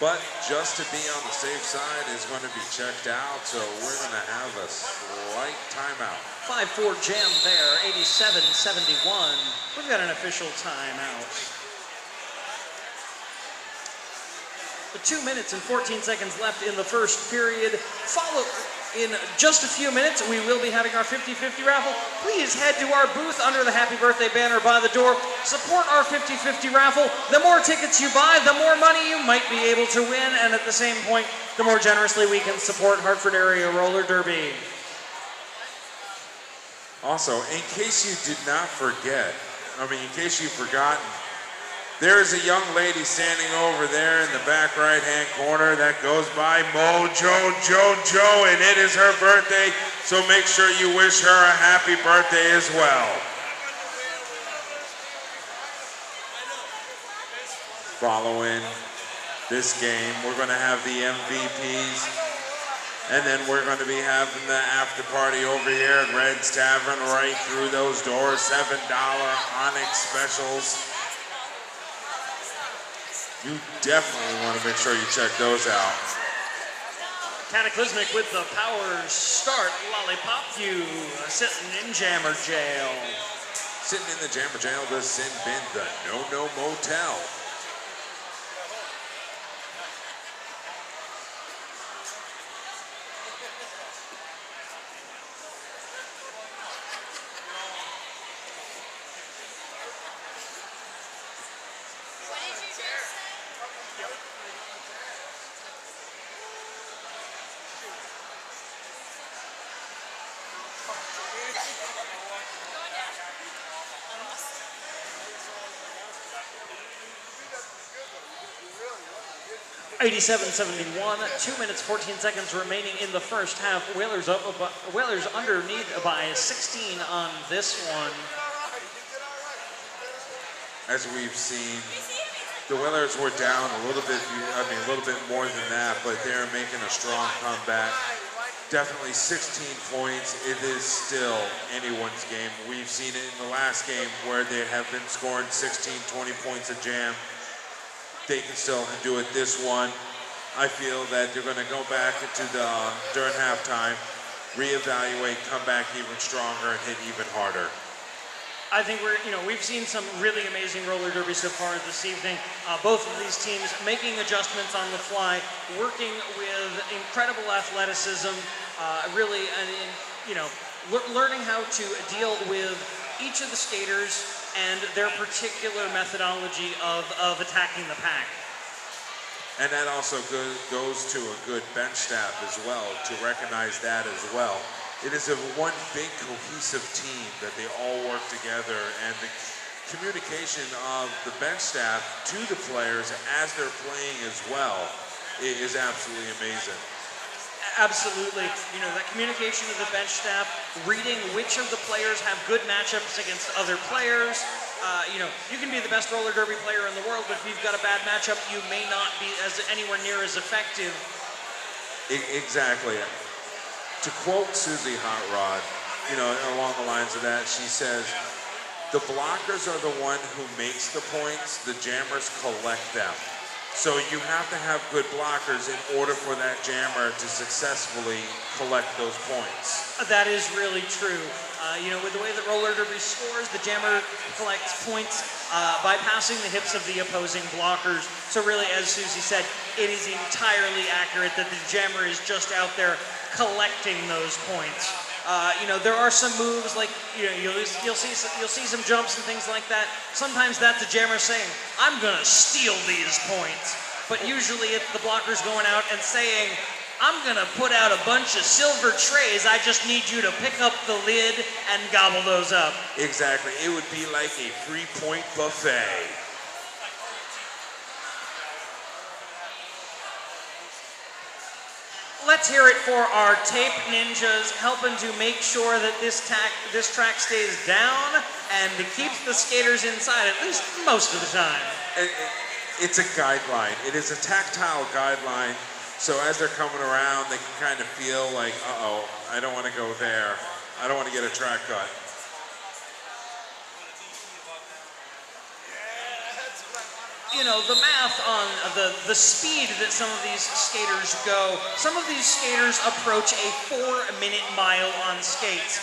but just to be on the safe side is going to be checked out, so we're going to have a slight timeout. 5-4 jam there, 87-71. We've got an official timeout. With 2 minutes and 14 seconds left in the first period. In just a few minutes, we will be having our 50-50 raffle. Please head to our booth under the Happy Birthday banner by the door. Support our 50-50 raffle. The more tickets you buy, the more money you might be able to win, and at the same point, the more generously we can support Hartford Area Roller Derby. Also, in case you did not forget, in case you've forgotten, there is a young lady standing over there in the back right-hand corner that goes by Mojo Jojo, and it is her birthday, so make sure you wish her a happy birthday as well. Following this game, we're going to have the MVPs, and then we're going to be having the after party over here at Red's Tavern right through those doors, $7 Onyx specials. You definitely want to make sure you check those out. Cataclysmic with the power start. Lollipop you sitting in Jammer Jail. Sitting in the Jammer Jail, the Sin Bin, the No Motel. $87-71, 2 minutes, 14 seconds remaining in the first half. Whalers underneath by 16 on this one. As we've seen, the Whalers were down a little bit, a little bit more than that, but they're making a strong comeback. Definitely 16 points. It is still anyone's game. We've seen it in the last game where they have been scoring 16, 20 points a jam. They can still do it this one. I feel that they're going to go back into during halftime, reevaluate, come back even stronger, and hit even harder. I think we've seen some really amazing roller derby so far this evening. Both of these teams making adjustments on the fly, working with incredible athleticism, really, learning how to deal with each of the skaters and their particular methodology of attacking the pack. And that also goes to a good bench staff as well, to recognize that as well. It is one big cohesive team that they all work together, and the communication of the bench staff to the players as they're playing as well is absolutely amazing. Absolutely. That communication of the bench staff, reading which of the players have good matchups against other players. You can be the best roller derby player in the world, but if you've got a bad matchup, you may not be anywhere near as effective. Exactly. To quote Susie Hot Rod, along the lines of that, she says, the blockers are the one who makes the points, the jammers collect them. So you have to have good blockers in order for that jammer to successfully collect those points. That is really true. With the way that roller derby scores, the jammer collects points by passing the hips of the opposing blockers. So really, as Susie said, it is entirely accurate that the jammer is just out there collecting those points. There are some moves like you'll see some jumps and things like that. Sometimes that's the jammer saying, "I'm gonna steal these points," but usually it's the blockers going out and saying, "I'm gonna put out a bunch of silver trays. I just need you to pick up the lid and gobble those up." Exactly. It would be like a 3-point buffet. Let's hear it for our tape ninjas, helping to make sure that this track stays down and keeps the skaters inside, at least most of the time. It's a guideline. It is a tactile guideline. So as they're coming around, they can kind of feel like, uh-oh, I don't want to go there. I don't want to get a track cut. you know, the math on the speed that some of these skaters go, some of these skaters approach a 4-minute mile on skates.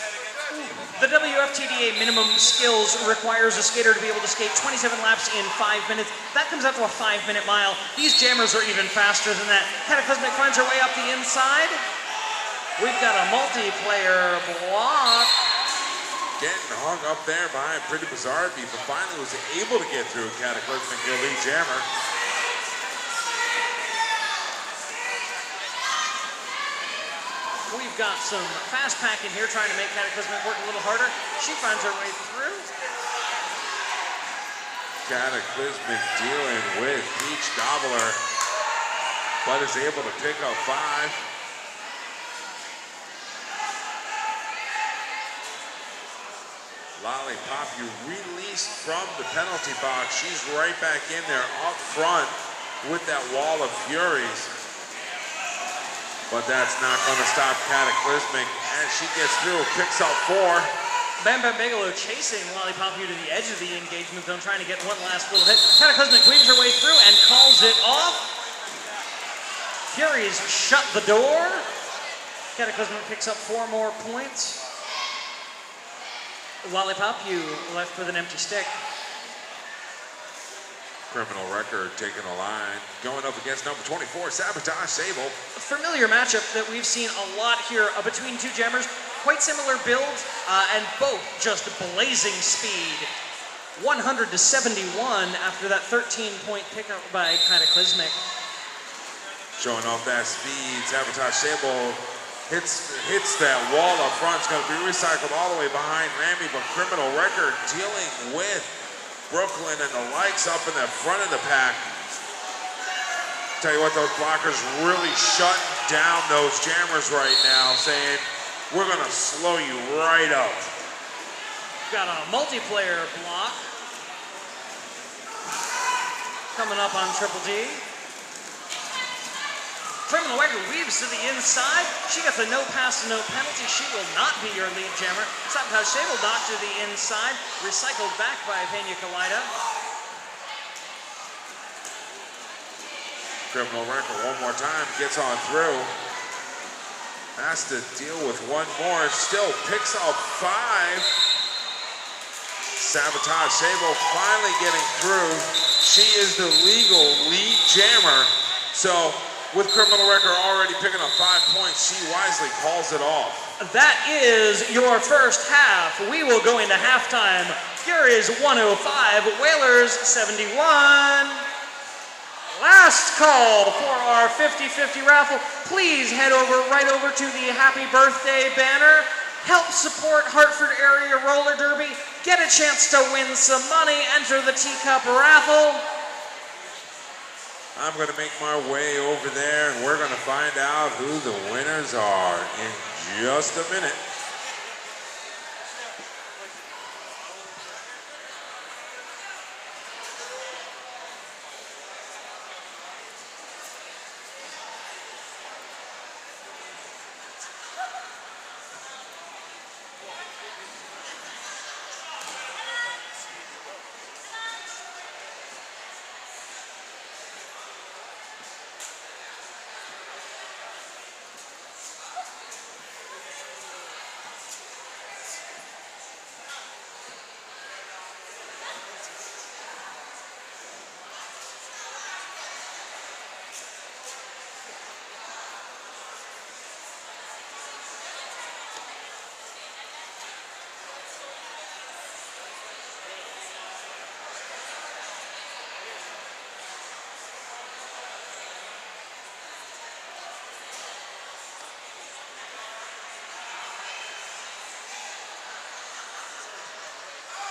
The WFTDA minimum skills requires a skater to be able to skate 27 laps in 5 minutes. That comes out to a 5-minute mile. These jammers are even faster than that. Cataclysmic finds her way up the inside. We've got a multiplayer block. Getting hung up there behind Pretty Bizarre Beat, but finally was able to get through Cataclysmic, your lead jammer. We've got some fast packing here, trying to make Cataclysmic work a little harder. She finds her way through. Cataclysmic dealing with Peach Gobbler, but is able to pick up 5. Lollipop, you released from the penalty box. She's right back in there up front with that wall of furies. But that's not going to stop Cataclysmic as she gets through, picks up 4. Bam Bam Bigelow chasing Lollipop here to the edge of the engagement zone, trying to get one last little hit. Cataclysmic weaves her way through and calls it off. Furies shut the door. Cataclysmic picks up 4 more points. Lollipop, you left with an empty stick. Criminal Record taking a line, going up against number 24, Sabotage Sable. A familiar matchup that we've seen a lot here between two jammers. Quite similar builds, and both just blazing speed. 100 to 71 after that 13-point pickup by Cataclysmic. Showing off that speed, Sabotage Sable hits that wall up front. It's going to be recycled all the way behind Rami, but Criminal Record dealing with Brooklyn and the likes up in the front of the pack. Tell you what, those blockers really shutting down those jammers right now, saying, we're gonna slow you right up. Got a multiplayer block coming up on Triple D. Criminal Record weaves to the inside. She gets a no pass, no penalty. She will not be your lead jammer. Sabotage Sable knocked to the inside. Recycled back by Pena Colada. Criminal Record one more time, gets on through. Has to deal with one more. Still picks up 5. Sabotage Sable finally getting through. She is the legal lead jammer. So, with Criminal Record already picking up 5 points, she wisely calls it off. That is your first half. We will go into halftime. Furies 105, Whalers 71. Last call for our 50-50 raffle. Please head right over to the Happy Birthday banner. Help support Hartford Area Roller Derby. Get a chance to win some money. Enter the teacup raffle. I'm going to make my way over there, and we're going to find out who the winners are in just a minute.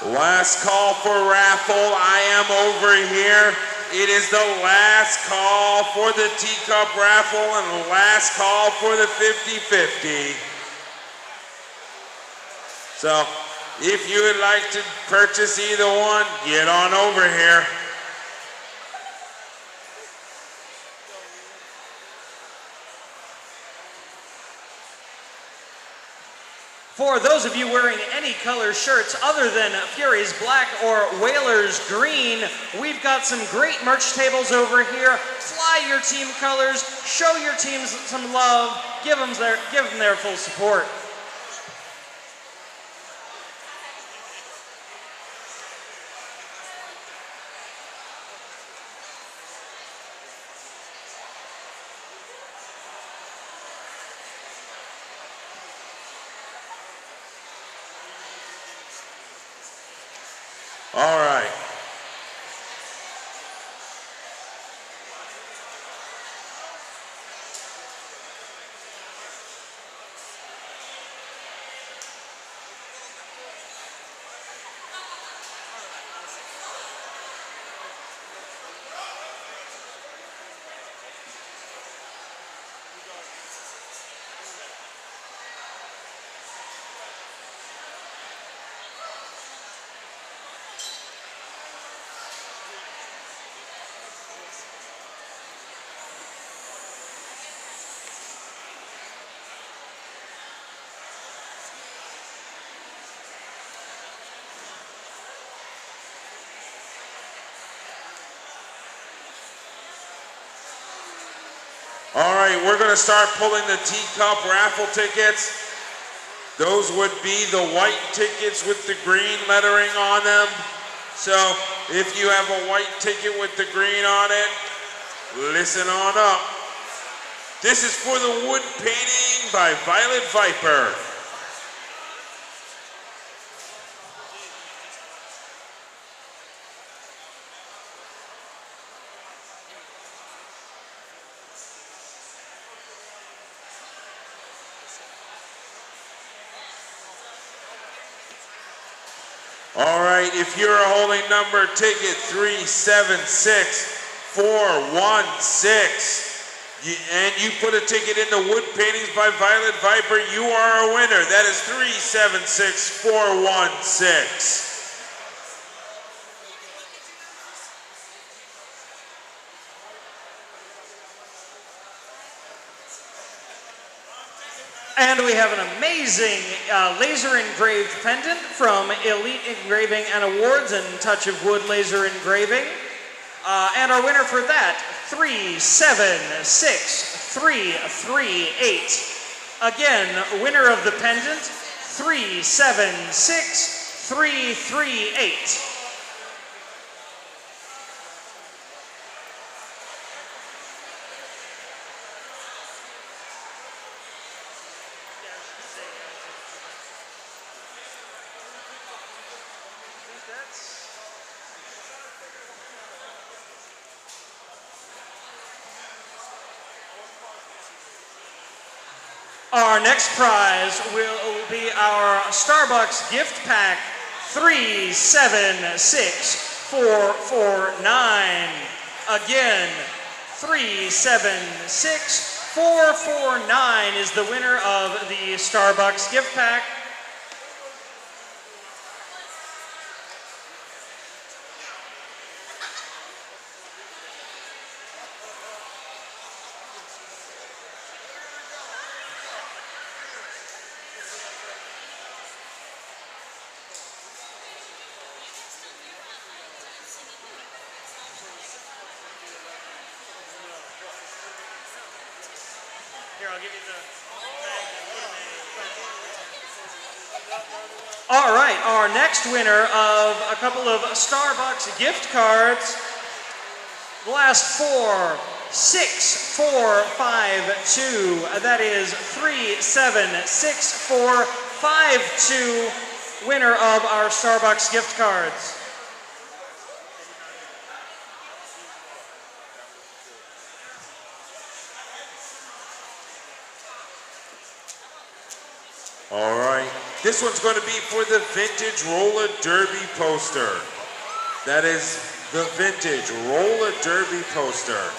Last call for raffle. I am over here. It is the last call for the teacup raffle and the last call for the 50-50. So, if you would like to purchase either one, get on over here. For those of you wearing any color shirts other than Fury's black or Whalers green, we've got some great merch tables over here. Fly your team colors, show your teams some love, give them their full support. All right. All right, we're going to start pulling the teacup raffle tickets. Those would be the white tickets with the green lettering on them. So if you have a white ticket with the green on it, listen on up. This is for the wood painting by Violet Viper. All right, if you're holding number ticket 376416, and you put a ticket in the Wood Paintings by Violet Viper, you are a winner. That is 376416. And we have an amazing laser engraved pendant from Elite Engraving and Awards and Touch of Wood Laser Engraving. And our winner for that, 376338. Again, winner of the pendant, 376338. Our next prize will be our Starbucks gift pack 376449. Again, 376449 is the winner of the Starbucks gift pack. Here, I'll give you the All right, our next winner of a couple of Starbucks gift cards, the last four, 6452. That is 376452, winner of our Starbucks gift cards. All right, this one's going to be for the Vintage Roller Derby poster. That is the Vintage Roller Derby poster.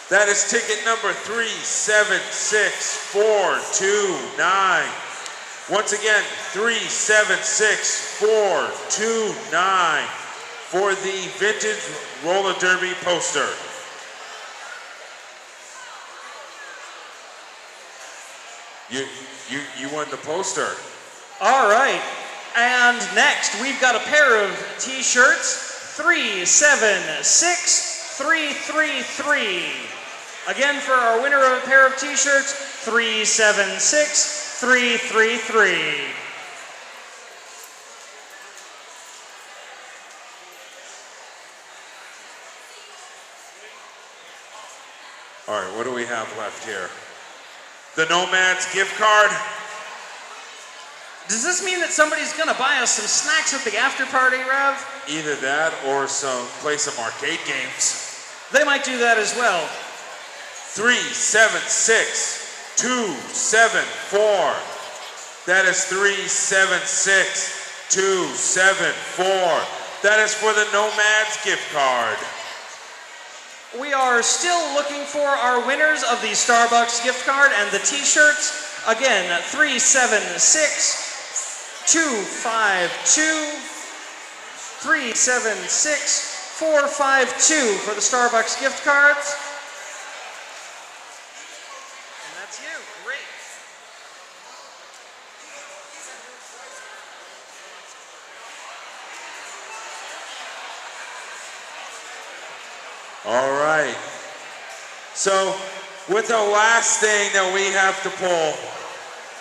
That is ticket number 376429. Once again, 376429 for the Vintage Roller Derby poster. You You won the poster. All right. And next, we've got a pair of t-shirts, 376333. Again, for our winner of a pair of t-shirts, 376333. All right, what do we have left here? The Nomads gift card. Does this mean that somebody's gonna buy us some snacks at the after party, Rev? Either that or play some arcade games. They might do that as well. 376274. That is 376274. That is for the Nomads gift card. We are still looking for our winners of the Starbucks gift card and the t-shirts. Again, 376252, 376452 for the Starbucks gift cards. And that's you. Great. All right. So, with the last thing that we have to pull,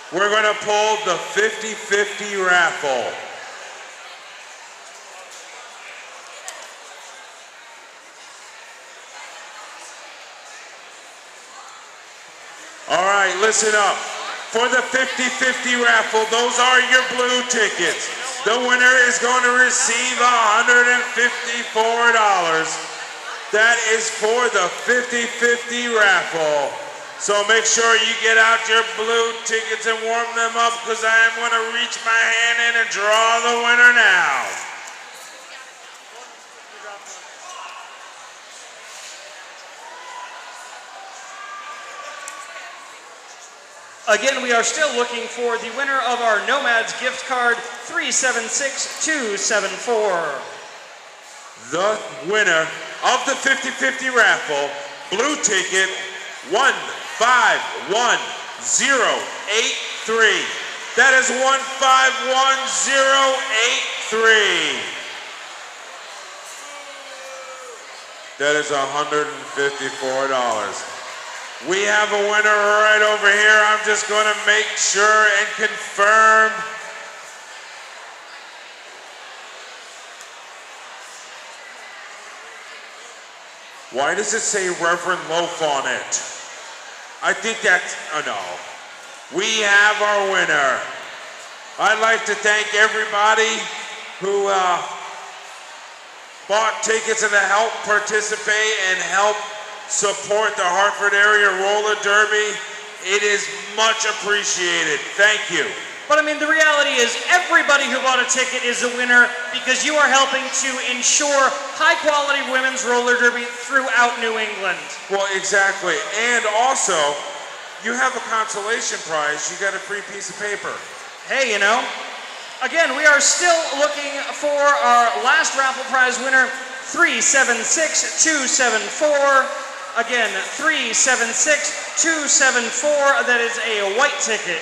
we're going to pull the 50-50 raffle. All right, listen up. For the 50-50 raffle, those are your blue tickets. The winner is going to receive $154. That is for the 50-50 raffle. So make sure you get out your blue tickets and warm them up, because I am going to reach my hand in and draw the winner now. Again, we are still looking for the winner of our Nomads gift card, 376274. The winner of the 50-50 raffle, blue ticket 151083. That is 151083. That is $154. We have a winner right over here. I'm just going to make sure and confirm. Why does it say Reverend Loaf on it? I think that's, oh no. We have our winner. I'd like to thank everybody who bought tickets and to help participate and help support the Hartford area roller derby. It is much appreciated. Thank you. But I mean, the reality is everybody who bought a ticket is a winner, because you are helping to ensure high quality women's roller derby throughout New England. Well, exactly. And also, you have a consolation prize. You got a free piece of paper. Hey, you know, again, we are still looking for our last raffle prize winner, 376274. Again, 376274. That is a white ticket.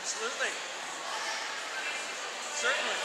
Absolutely. Certainly.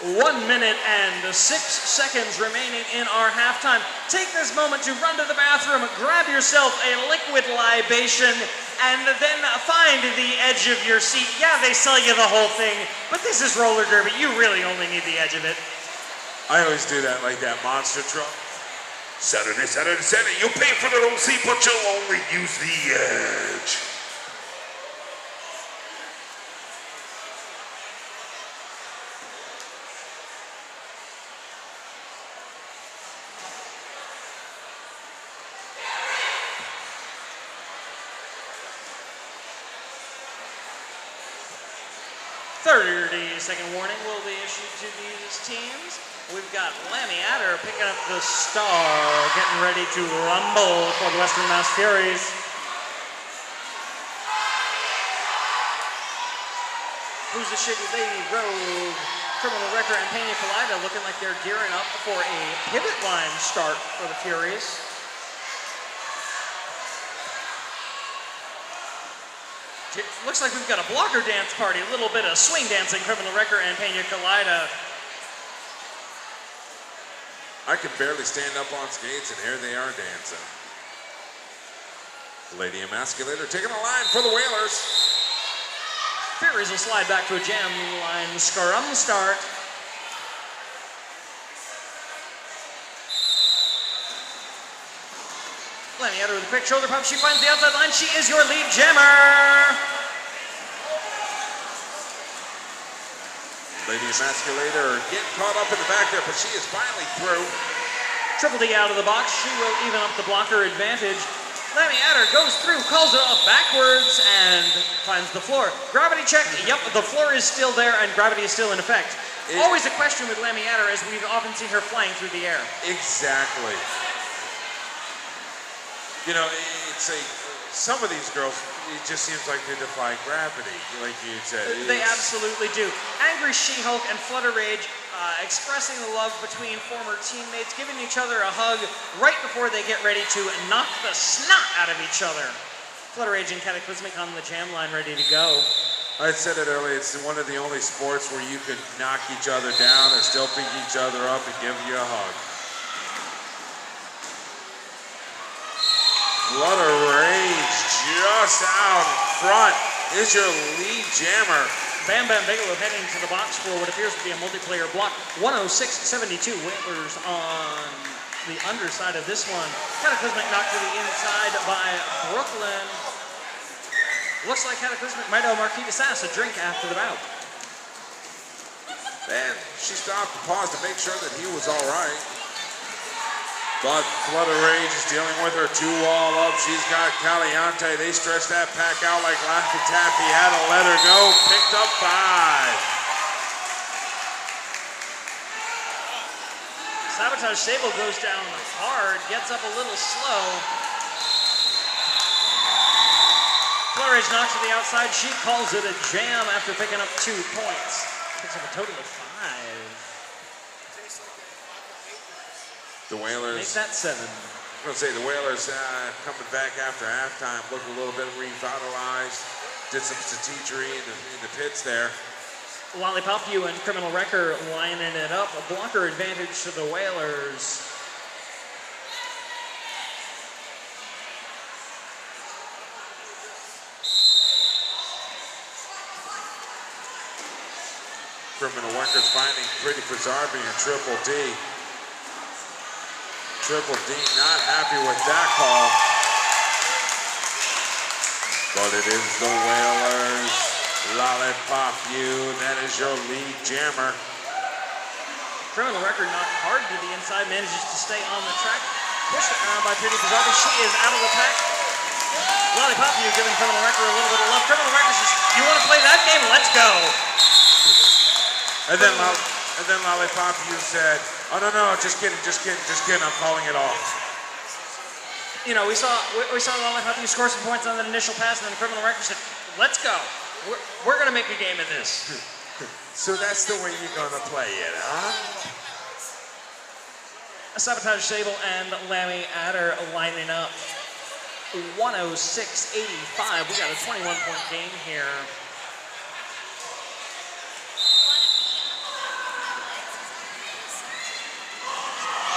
1 minute and 6 seconds remaining in our halftime. Take this moment to run to the bathroom, grab yourself a liquid libation, and then find the edge of your seat. Yeah, they sell you the whole thing, but this is roller derby. You really only need the edge of it. I always do that like that monster truck. Saturday, Saturday, Saturday. You'll pay for the whole seat, but you'll only use the edge. Second warning will be issued to these teams. We've got Lammy Adder picking up the star, getting ready to rumble for the Western Mass Furies. Who's the Shady Lady, Rogue, Criminal Wrecker, and Pena Colida looking like they're gearing up for a pivot line start for the Furies. It looks like we've got a blocker dance party, a little bit of swing dancing, Criminal Wrecker and Pena Colida. I can barely stand up on skates, and here they are dancing. Lady Emasculator taking a line for the Whalers. Furies will slide back to a jam line scrum start. Lammy Adder with a quick shoulder pump. She finds the outside line. She is your lead jammer. Lady Emasculator getting caught up in the back there, but she is finally through. Triple D out of the box. She will even up the blocker advantage. Lammy Adder goes through, calls it off backwards, and finds the floor. Gravity check. Yep, the floor is still there, and gravity is still in effect. Always a question with Lammy Adder, as we've often seen her flying through the air. Exactly. You know, some of these girls, it just seems like they defy gravity, like you said. They absolutely do. Angry She-Hulk and Flutter Rage expressing the love between former teammates, giving each other a hug right before they get ready to knock the snot out of each other. Flutter Rage and Cataclysmic on the jam line ready to go. I said it earlier, it's one of the only sports where you could knock each other down and still pick each other up and give you a hug. Flutter Rage just out front is your lead jammer. Bam Bam Bigelow heading to the box for what appears to be a multiplayer block. 106-72 Whalers on the underside of this one. Cataclysmic knocked to the inside by Brooklyn. Looks like Cataclysmic might owe Marquis de Sass a drink after the bout. And she stopped to pause to make sure that he was all right. But Flutter Rage is dealing with her two-wall up. She's got Caliante. They stretched that pack out like Laffy Taffy. Had to let her go. Picked up 5. Sabotage Sable goes down hard. Gets up a little slow. Flutter Rage knocks to the outside. She calls it a jam after picking up 2 points. Picks up a total of 5. The Whalers. Make that 7. I was going to say, the Whalers coming back after halftime, looked a little bit revitalized, did some strategery in the pits there. Lollipop You and Criminal Wrecker lining it up. A blocker advantage to the Whalers. Criminal Wrecker's finding Pretty Pizarbi and Triple D. Triple D not happy with that call. But it is the Whalers. Lollipop You, that is your lead jammer. Criminal Wrecker knocked hard to the inside, manages to stay on the track. Pushed around by Pretty Pizarbi. She is out of the pack. Lollipop You giving Criminal Wrecker a little bit of love. Criminal Wrecker says, you want to play that game? Let's go. And then Lollipop You said, oh, no, just kidding, I'm calling it off. You know, we saw Lollipop You score some points on that initial pass, and then Criminal Wrecker said, let's go. We're going to make a game of this. So that's the way you're going to play it, huh? Sabotage Sable and Lammy Adder lining up. 106-85. We got a 21-point game here.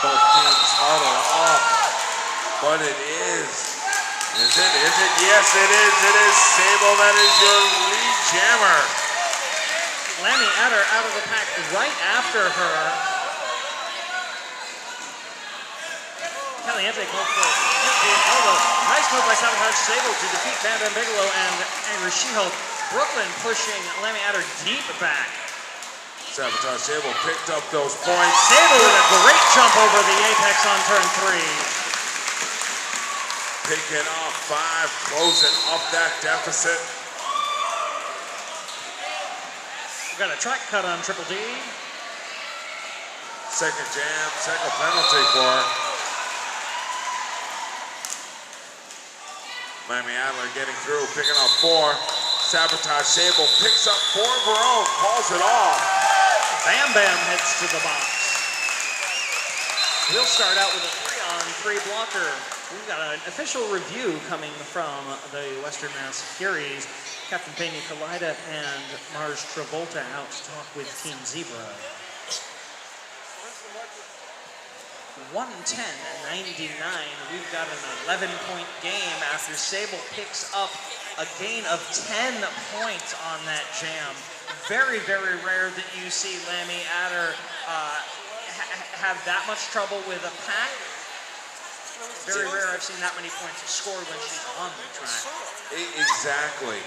Both teams huddle up, but it is. Is it? Is it? Yes, it is. It is Sable. That is your lead jammer. Lammy Adder out of the pack right after her. Caliente called for an elbow. Nice move by Sabotage Sable to defeat Bam Bam Bigelow and Angry She-Hulk. Brooklyn pushing Lammy Adder deep back. Sabotage Sable picked up those points. Sable with a great jump over the apex on turn 3. Picking off 5, closing up that deficit. We got a track cut on Triple D. Second jam, second penalty for her. Lammy Adler getting through, picking up 4. Sabotage Sable picks up 4 of her own, calls it off. Bam Bam heads to the box. We'll start out with a 3-on-3 blocker. We've got an official review coming from the Western Mass Furies. Captain Peña Kalida and Mars Travolta out to talk with Team Zebra. 110-99. We've got an 11-point game after Sable picks up a gain of 10 points on that jam. Very, very rare that you see Lammy Adder have that much trouble with a pack. Very rare I've seen that many points scored when she's on the track. Exactly.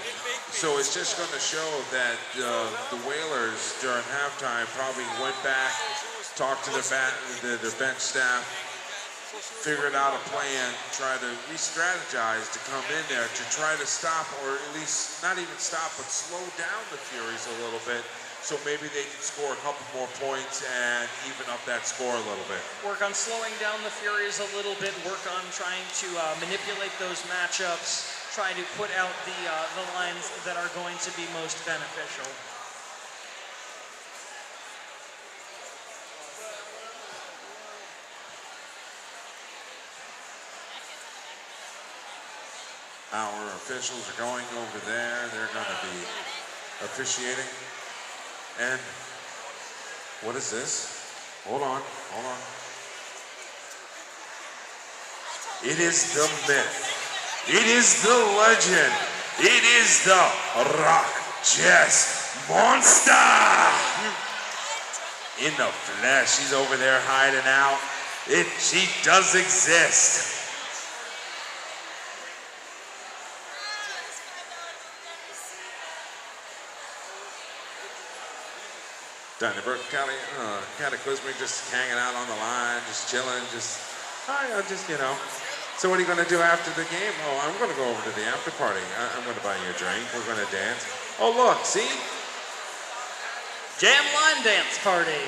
So it's just going to show that the Whalers during halftime probably went back, talked to their bench staff, figured out a plan, tried to re-strategize to come in there to try to stop, or at least not even stop, but slow down the Furies a little bit, so maybe they can score a couple more points and even up that score a little bit. Work on slowing down the Furies a little bit, work on trying to manipulate those matchups, try to put out the lines that are going to be most beneficial. Our officials are going over there. They're going to be officiating. And what is this? Hold on, hold on. It is the myth. It is the legend. It is the Rock Chess Monster. In the flesh, she's over there hiding out. She does exist. Donnybrook Cataclysmic just hanging out on the line, just chilling, I'm just, you know. So what are you going to do after the game? Oh, I'm going to go over to the after party. I'm going to buy you a drink. We're going to dance. Oh, look, see? Jam line dance party.